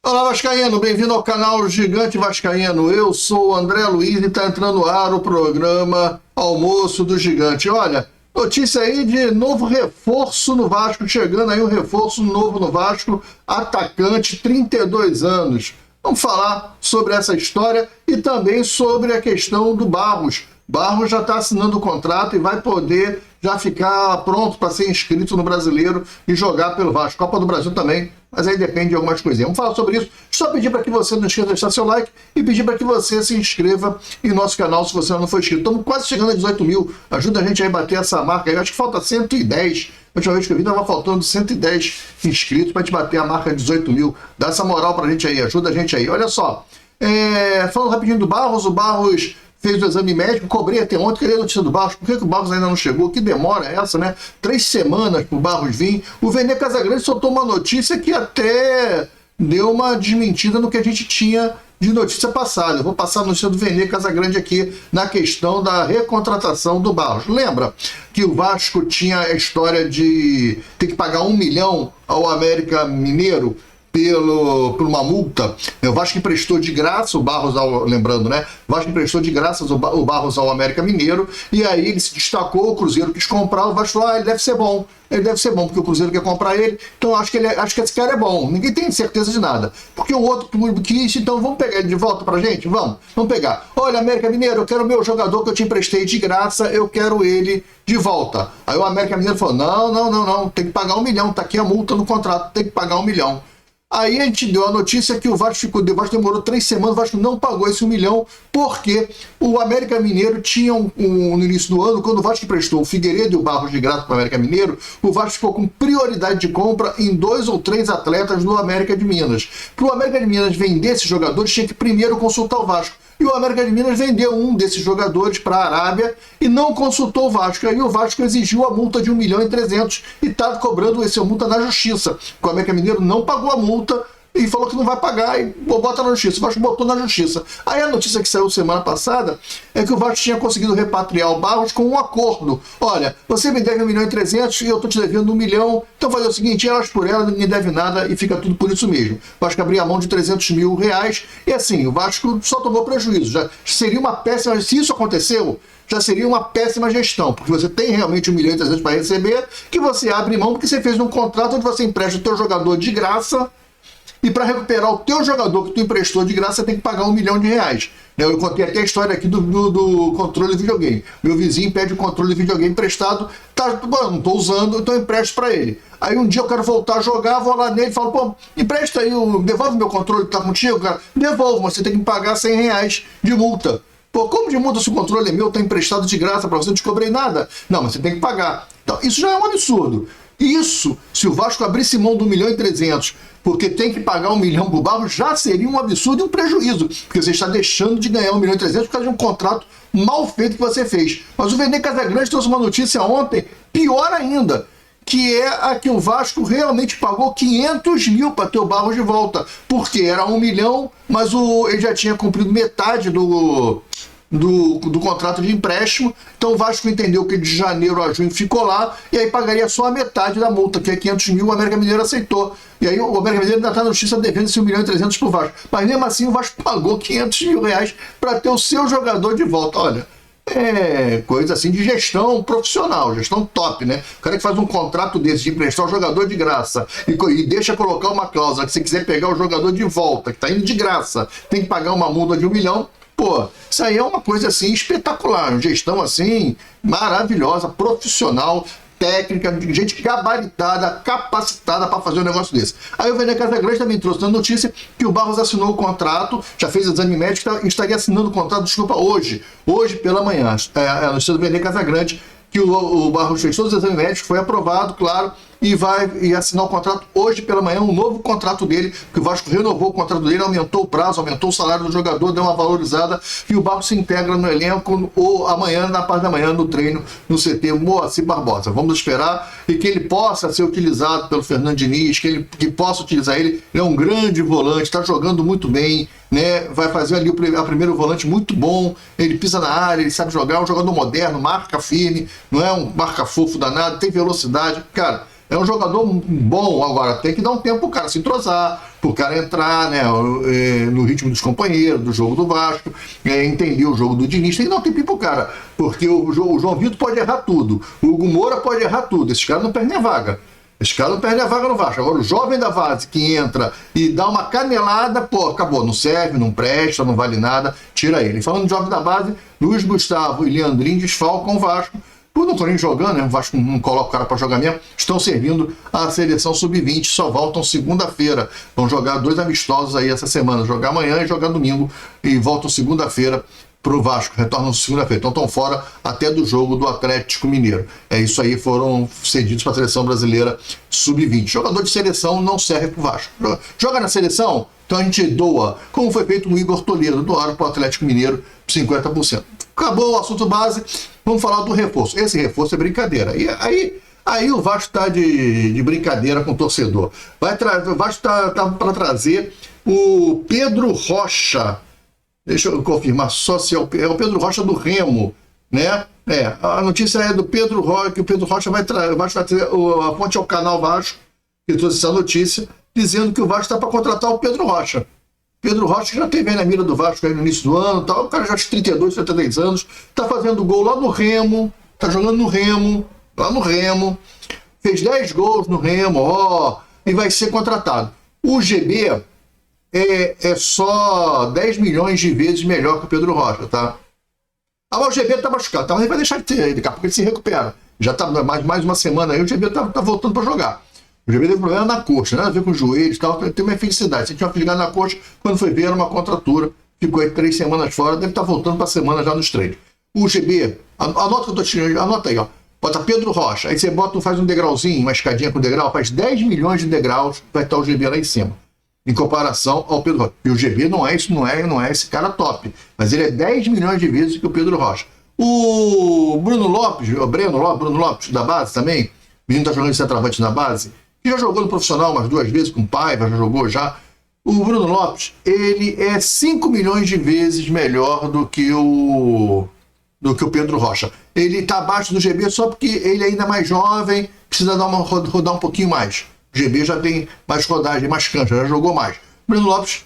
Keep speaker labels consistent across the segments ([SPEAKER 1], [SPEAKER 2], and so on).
[SPEAKER 1] Olá, Vascaíno, bem-vindo ao canal Gigante Vascaíno. Eu sou o André Luiz e está entrando no ar o programa Almoço do Gigante. Olha, notícia aí de novo reforço no Vasco, chegando aí um reforço novo no Vasco, atacante, 32 anos. Vamos falar sobre essa história e também sobre a questão do Barros. Barros já está assinando o contrato e vai poder já ficar pronto para ser inscrito no Brasileiro e jogar pelo Vasco. Copa do Brasil também, mas aí depende de algumas coisinhas. Vamos falar sobre isso. Só pedir para que você não esqueça de deixar seu like e pedir para que você se inscreva em nosso canal se você não for inscrito. Estamos quase chegando a 18 mil. Ajuda a gente aí a bater essa marca. Eu acho que falta 110. A última vez que eu vi, estava faltando 110 inscritos para a gente bater a marca de 18 mil. Dá essa moral para a gente aí, ajuda a gente aí. Olha só, falando rapidinho do Barros, o Barros fez o exame médico, cobrei até ontem, queria a notícia do Barros, por que o Barros ainda não chegou? Que demora é essa, né? 3 semanas para o Barros vir. O Vene Casagrande soltou uma notícia que até deu uma desmentida no que a gente tinha de notícia passada. Eu vou passar a notícia do Vene Casagrande aqui na questão da recontratação do Barros. Lembra que o Vasco tinha a história de ter que pagar 1 milhão ao América Mineiro por uma multa? O Vasco emprestou de graça o Barros lembrando, né? O Vasco emprestou de graça o Barros ao América Mineiro, e aí ele se destacou, o Cruzeiro quis comprar, o Vasco falou, ele deve ser bom, porque o Cruzeiro quer comprar ele, então acho que esse cara é bom. Ninguém tem certeza de nada, porque o outro clube quis, então vamos pegar ele de volta pra gente? Vamos pegar. Olha, América Mineiro, eu quero o meu jogador que eu te emprestei de graça, eu quero ele de volta. Aí o América Mineiro falou, não, tem que pagar 1 milhão, tá aqui a multa no contrato, tem que pagar 1 milhão. Aí a gente deu a notícia que o Vasco demorou 3 semanas, o Vasco não pagou esse 1 milhão, porque o América Mineiro tinha no início do ano, quando o Vasco emprestou o Figueiredo e o Barros de graça para o América Mineiro, o Vasco ficou com prioridade de compra em 2 ou 3 atletas do América de Minas. Para o América de Minas vender esses jogadores, tinha que primeiro consultar o Vasco. E o América de Minas vendeu um desses jogadores para a Arábia e não consultou o Vasco. Aí o Vasco exigiu a multa de 1 milhão e 300 e está cobrando essa multa na justiça. O América Mineiro não pagou a multa e falou que não vai pagar e bota na justiça. O Vasco botou na justiça. Aí a notícia que saiu semana passada é que o Vasco tinha conseguido repatriar o Barros com um acordo. Olha, você me deve 1 milhão e 300 e eu estou te devendo 1 milhão, então fazer o seguinte, elas por elas, ninguém deve nada e fica tudo por isso mesmo. O Vasco abria a mão de 300 mil reais e assim, o Vasco só tomou prejuízo. Já seria uma péssima, se isso aconteceu, já seria uma péssima gestão, porque você tem realmente 1 milhão e 300 para receber, que você abre mão porque você fez um contrato onde você empresta o teu jogador de graça. E para recuperar o teu jogador que tu emprestou de graça, você tem que pagar 1 milhão de reais. Eu contei até a história aqui do controle de videogame. Meu vizinho pede o controle de videogame emprestado, não estou usando, então eu empresto para ele. Aí um dia eu quero voltar a jogar, vou lá nele e falo, pô, empresta aí, devolve meu controle que tá contigo, cara. Devolvo, mas você tem que pagar 100 reais de multa. Pô, como de multa se o controle é meu, tá emprestado de graça para você, não te cobrei nada? Não, mas você tem que pagar. Então, isso já é um absurdo. Isso, se o Vasco abrisse mão do 1 milhão e 300, porque tem que pagar 1 milhão para o Barros, já seria um absurdo e um prejuízo, porque você está deixando de ganhar 1 milhão e 300 por causa de um contrato mal feito que você fez. Mas o Vene Casagrande trouxe uma notícia ontem, pior ainda, que é a que o Vasco realmente pagou 500 mil para ter o Barros de volta, porque era 1 milhão, mas ele já tinha cumprido metade do contrato de empréstimo, então o Vasco entendeu que de janeiro a junho ficou lá, e aí pagaria só a metade da multa, que é 500 mil, o América Mineiro aceitou. E aí o América Mineiro ainda está na justiça devendo esse 1 milhão e 300 para o Vasco. Mas mesmo assim o Vasco pagou 500 mil reais para ter o seu jogador de volta. Olha, é coisa assim de gestão profissional, gestão top, né? O cara que faz um contrato desse de emprestar o jogador de graça e deixa colocar uma cláusula que se quiser pegar o jogador de volta, que está indo de graça, tem que pagar uma multa de 1 milhão. Pô, isso aí é uma coisa assim espetacular, gestão assim maravilhosa, profissional, técnica, gente gabaritada, capacitada para fazer um negócio desse. Aí o Vene Casagrande também trouxe a notícia que o Barros assinou o contrato, já fez o exame médico e estaria assinando o contrato, desculpa, hoje pela manhã. A notícia do Vene Casagrande que o Barros fez todos os exames médicos, foi aprovado, claro, e vai assinar o contrato hoje pela manhã, um novo contrato dele, que o Vasco renovou o contrato dele, aumentou o prazo, aumentou o salário do jogador, deu uma valorizada, e o Barros se integra no elenco ou amanhã, na parte da manhã, no treino, no CT Moacir Barbosa. Vamos esperar e que ele possa ser utilizado pelo Fernando Diniz, que possa utilizar ele. Ele é um grande volante, está jogando muito bem, né? Vai fazer ali a primeiro volante muito bom, ele pisa na área, ele sabe jogar, é um jogador moderno, marca firme, não é um marca fofo danado, tem velocidade, cara. É um jogador bom, agora tem que dar um tempo pro cara se entrosar, pro cara entrar, né, no ritmo dos companheiros, do jogo do Vasco, entender o jogo do Diniz, tem que dar um tempinho pro cara, porque o João Vitor pode errar tudo, o Hugo Moura pode errar tudo, esses caras não perdem a vaga. Esse cara não perde a vaga no Vasco. Agora, o jovem da base que entra e dá uma canelada, pô, acabou, não serve, não presta, não vale nada, tira ele. E falando de jovem da base, Luiz Gustavo e Leandrinho desfalcam o Vasco. Por não estarem jogando, né? O Vasco não coloca o cara para jogar mesmo, estão servindo a seleção sub-20, só voltam segunda-feira. Vão jogar 2 amistosos aí essa semana, jogar amanhã e jogar domingo, e voltam segunda-feira para o Vasco, retornam segunda-feira. Então estão fora até do jogo do Atlético Mineiro. É isso aí, foram cedidos para a seleção brasileira sub-20. Jogador de seleção não serve para o Vasco. Joga na seleção, então a gente doa, como foi feito com o Igor Toledo, doaram para o Atlético Mineiro 50%. Acabou o assunto base, vamos falar do reforço. Esse reforço é brincadeira. E aí o Vasco está de brincadeira com o torcedor. O Vasco tá para trazer o Pedro Rocha. Deixa eu confirmar só se é o Pedro Rocha do Remo, né? A notícia é do Pedro Rocha, que o Pedro Rocha vai trazer, a fonte é o canal Vasco, que trouxe essa notícia, dizendo que o Vasco está para contratar o Pedro Rocha. Pedro Rocha já teve aí na mira do Vasco aí no início do ano, tal. O cara já tem 32, 33 anos, está fazendo gol lá no Remo, está jogando no Remo, lá no Remo, fez 10 gols no Remo, e vai ser contratado. O GB é só 10 milhões de vezes melhor que o Pedro Rocha, tá? O GB tá machucado, tá? Mas ele vai deixar de ter, daqui a pouco ele se recupera. Já tá mais uma semana aí, o GB tá voltando para jogar. O GB teve problema na coxa, nada a ver com os joelhos e tal, tem uma infelicidade. Se tinha uma felicidade na coxa, quando foi ver, era uma contratura, ficou aí 3 semanas fora, deve estar voltando para a semana já nos treinos. O GB, anota que eu tô tirando, anota aí, ó. Bota Pedro Rocha, aí você faz um degrauzinho, uma escadinha com degrau, faz 10 milhões de degraus, vai estar o GB lá em cima, em comparação ao Pedro Rocha. E o GB não é esse cara top, mas ele é 10 milhões de vezes que o Pedro Rocha. O Bruno Lopes, da base também, o menino tá jogando de centroavante na base, que já jogou no profissional umas 2 vezes com o Paiva, já jogou já. O Bruno Lopes, ele é 5 milhões de vezes melhor do que o Pedro Rocha. Ele está abaixo do GB só porque ele é ainda mais jovem, precisa rodar um pouquinho mais. O GB já tem mais rodagem, mais cancha, já jogou mais. O Bruno Lopes,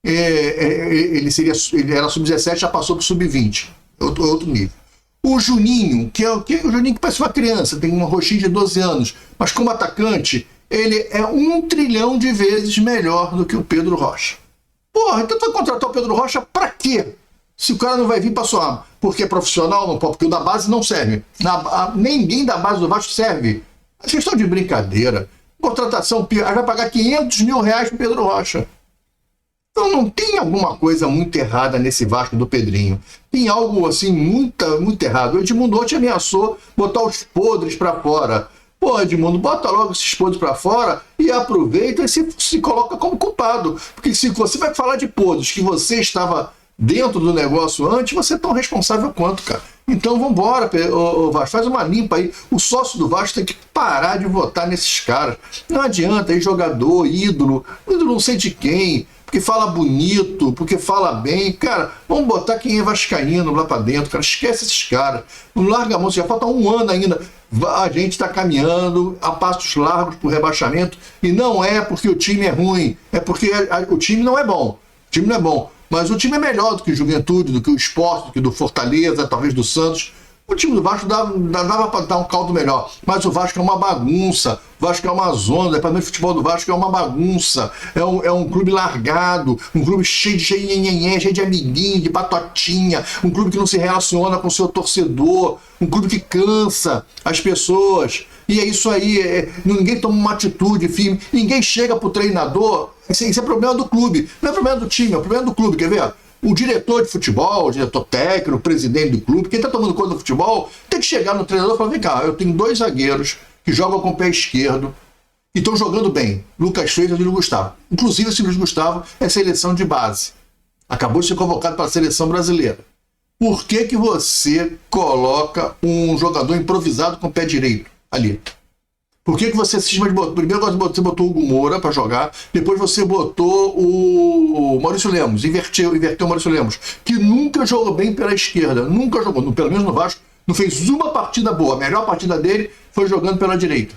[SPEAKER 1] ele era sub-17, já passou para o sub-20, outro nível. O Juninho, que é o Juninho que parece uma criança, tem uma roxinha de 12 anos, mas como atacante, ele é 1 trilhão de vezes melhor do que o Pedro Rocha. Porra, então tu vai contratar o Pedro Rocha pra quê? Se o cara não vai vir pra sua... Porque é profissional, não pode, porque o da base não serve. Ninguém da base do Vasco serve. A questão de brincadeira. Contratação, vai pagar 500 mil reais pro Pedro Rocha. Então não tem alguma coisa muito errada nesse Vasco do Pedrinho. Tem algo assim muito errado. O Edmundo ontem ameaçou botar os podres pra fora. Pô, Edmundo, bota logo esses podres pra fora e aproveita e se coloca como culpado. Porque se você vai falar de podres que você estava dentro do negócio antes, você é tão responsável quanto, cara. Então vambora, Vasco, faz uma limpa aí. O sócio do Vasco tem que parar de votar nesses caras. Não adianta aí jogador, ídolo não sei de quem, porque fala bonito, porque fala bem. Cara, vamos botar quem é vascaíno lá pra dentro, cara. Esquece esses caras. Não larga a mão, já falta 1 ano ainda. A gente está caminhando a passos largos pro rebaixamento, e não é porque o time é ruim, é porque o time não é bom. O time não é bom. Mas o time é melhor do que o Juventude, do que o Sport, do que do Fortaleza, talvez do Santos. O time do Vasco dava para dar um caldo melhor. Mas o Vasco é uma bagunça. O Vasco é uma zona. O departamento de futebol do Vasco é uma bagunça. É um clube largado. Um clube cheio de amiguinho, de batotinha. Um clube que não se relaciona com o seu torcedor. Um clube que cansa as pessoas. E é isso aí. Ninguém toma uma atitude firme. Ninguém chega pro treinador. Isso é problema do clube. Não é problema do time, é problema do clube. Quer ver? O diretor de futebol, o diretor técnico, o presidente do clube, quem está tomando conta do futebol, tem que chegar no treinador e falar: vem cá, eu tenho 2 zagueiros que jogam com o pé esquerdo e estão jogando bem. Lucas Freitas e Luiz Gustavo. Inclusive, esse Luiz Gustavo é seleção de base. Acabou de ser convocado para a seleção brasileira. Por que você coloca um jogador improvisado com o pé direito ali? Por que você cisma de botar? Primeiro você botou o Hugo Moura para jogar, depois você botou o Maurício Lemos, inverteu o Maurício Lemos, que nunca jogou bem pela esquerda, nunca jogou, pelo menos no Vasco, não fez uma partida boa. A melhor partida dele foi jogando pela direita.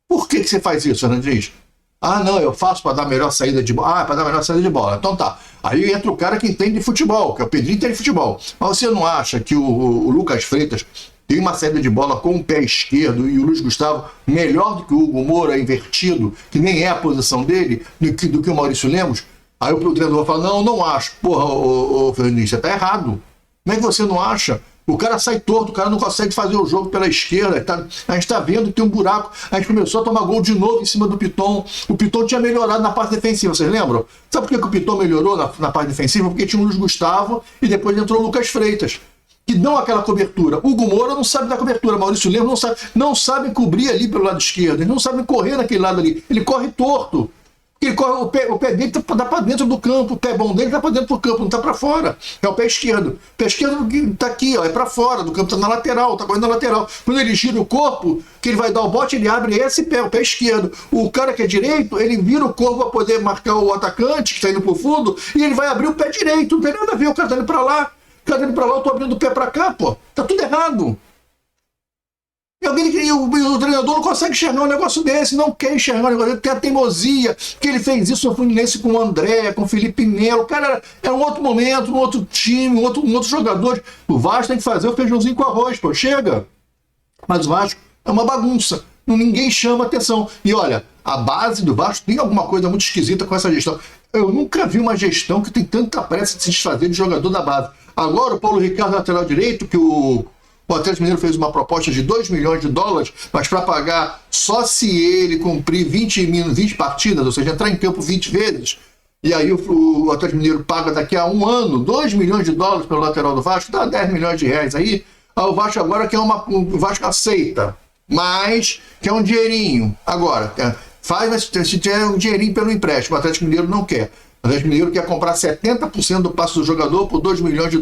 [SPEAKER 1] Por que você faz isso, Fernando Diniz? Ah, não, eu faço para dar melhor saída de bola. Ah, para dar melhor saída de bola. Então tá. Aí entra o cara que entende de futebol, que é o Pedrinho, entende de futebol. Mas você não acha que o Lucas Freitas tem uma saída de bola com o pé esquerdo e o Luiz Gustavo melhor do que o Hugo Moura, invertido, que nem é a posição dele, do que o Maurício Lemos? Aí o treinador fala, não acho. Porra, ô Fernando, você tá errado. Como é que você não acha? O cara sai torto, o cara não consegue fazer o jogo pela esquerda. A gente está vendo que tem um buraco. A gente começou a tomar gol de novo em cima do Piton. O Piton tinha melhorado na parte defensiva, vocês lembram? Sabe por que o Piton melhorou na parte defensiva? Porque tinha o Luiz Gustavo e depois entrou o Lucas Freitas, que dão aquela cobertura. Hugo Moura não sabe dar cobertura. Maurício Lemos não sabe cobrir ali pelo lado esquerdo. Eles não sabem correr naquele lado ali. Ele corre torto. Ele corre, o pé dele tá para dentro do campo, o pé bom dele tá para dentro do campo, não tá para fora. É o pé esquerdo. O pé esquerdo tá aqui, ó, é para fora do campo, tá na lateral, tá correndo na lateral. Quando ele gira o corpo, que ele vai dar o bote, ele abre esse pé, o pé esquerdo. O cara que é direito, ele vira o corpo para poder marcar o atacante que tá indo pro fundo, e ele vai abrir o pé direito. Não tem nada a ver, o cara tá indo para lá. O cara tá indo para lá, eu tô abrindo o pé para cá, pô. Tá tudo errado. E o treinador não consegue enxergar um negócio desse, não quer enxergar um negócio desse, tem a teimosia, que ele fez isso no Fluminense com o André, com o Felipe Melo. Cara, era um outro momento, um outro time, um outro jogador. O Vasco tem que fazer o feijãozinho com arroz, pô, chega. Mas o Vasco é uma bagunça, ninguém chama atenção. E olha, a base do Vasco tem alguma coisa muito esquisita com essa gestão. Eu nunca vi uma gestão que tem tanta pressa de se desfazer de jogador da base. Agora o Paulo Ricardo, lateral direito, que o Atlético Mineiro fez uma proposta de $2 milhões, mas para pagar só se ele cumprir 20 partidas, ou seja, entrar em campo 20 vezes, e aí o Atlético Mineiro paga daqui a um ano $2 milhões pelo lateral do Vasco, dá R$10 milhões aí o Vasco agora quer o Vasco aceita, mas quer um dinheirinho. Agora, se tiver um dinheirinho pelo empréstimo, o Atlético Mineiro não quer. O Atlético Mineiro quer comprar 70% do passe do jogador por $2 milhões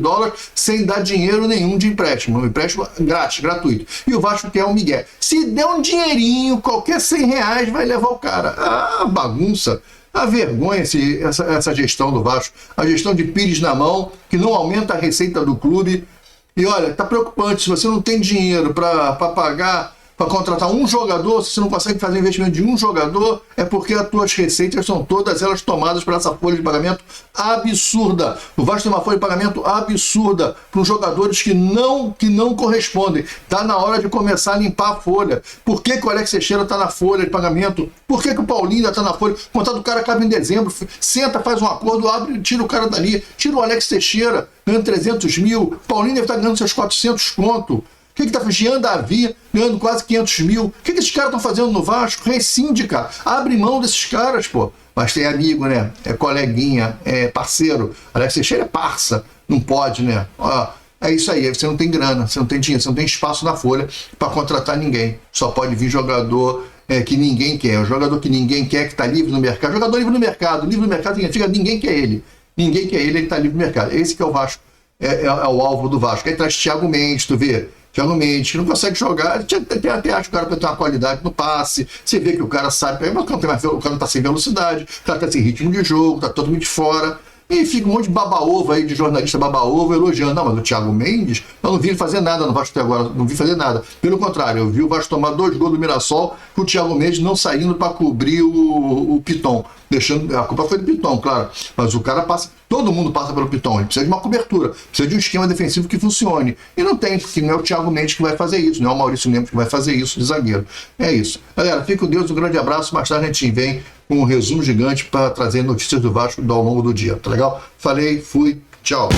[SPEAKER 1] sem dar dinheiro nenhum de empréstimo. Um empréstimo grátis, gratuito. E o Vasco quer um migué. Se der um dinheirinho, qualquer R$100 vai levar o cara. Ah, bagunça. A vergonha essa gestão do Vasco. A gestão de Pires na mão, que não aumenta a receita do clube. E olha, tá preocupante. Se você não tem dinheiro para pagar, para contratar um jogador, se você não consegue fazer investimento de um jogador, é porque as tuas receitas são todas elas tomadas por essa folha de pagamento absurda. O Vasco tem uma folha de pagamento absurda para os jogadores que não correspondem. Está na hora de começar a limpar a folha. Por que o Alex Teixeira está na folha de pagamento? Por que o Paulinho ainda está na folha? O contrato do cara acaba em dezembro, senta, faz um acordo, abre, tira o cara dali, tira o Alex Teixeira, ganhando 300 mil, Paulinho deve estar ganhando seus 400 conto. O que está fazendo? Jean Davi ganhando quase 500 mil. O que esses caras estão fazendo no Vasco? Rescinde, cara. Abre mão desses caras, pô. Mas tem amigo, né? É coleguinha, é parceiro. Alex Teixeira é parça. Não pode, né? Ó, é isso aí. Você não tem grana, você não tem dinheiro, você não tem espaço na folha para contratar ninguém. Só pode vir jogador que ninguém quer. O jogador que ninguém quer, que está livre no mercado. Jogador livre no mercado. Livre no mercado significa ninguém quer ele. Ninguém quer ele está livre no mercado. Esse que é o Vasco. É o alvo do Vasco. Aí traz Thiago Mendes, tu vê? Thiago Mendes, que não consegue jogar, até acha que o cara tem uma qualidade no passe, você vê que o cara sabe, mas o cara não está sem velocidade, o cara está sem ritmo de jogo, está totalmente fora, e fica um monte de baba-ovo aí, de jornalista baba-ovo, elogiando. Não, mas o Thiago Mendes, eu não vi ele fazer nada no Vasco até agora, não vi fazer nada. Pelo contrário, eu vi o Vasco tomar 2 gols do Mirassol, com o Thiago Mendes não saindo para cobrir o Piton. A culpa foi do Piton, claro, mas o cara passa, todo mundo passa pelo Piton, ele precisa de uma cobertura, precisa de um esquema defensivo que funcione, e não tem, porque não é o Thiago Mendes que vai fazer isso, não é o Maurício Lemos que vai fazer isso de zagueiro. É isso. Galera, fica com Deus, um grande abraço, mais tarde a gente vem com um resumo gigante para trazer notícias do Vasco ao longo do dia, tá legal? Falei, fui, tchau.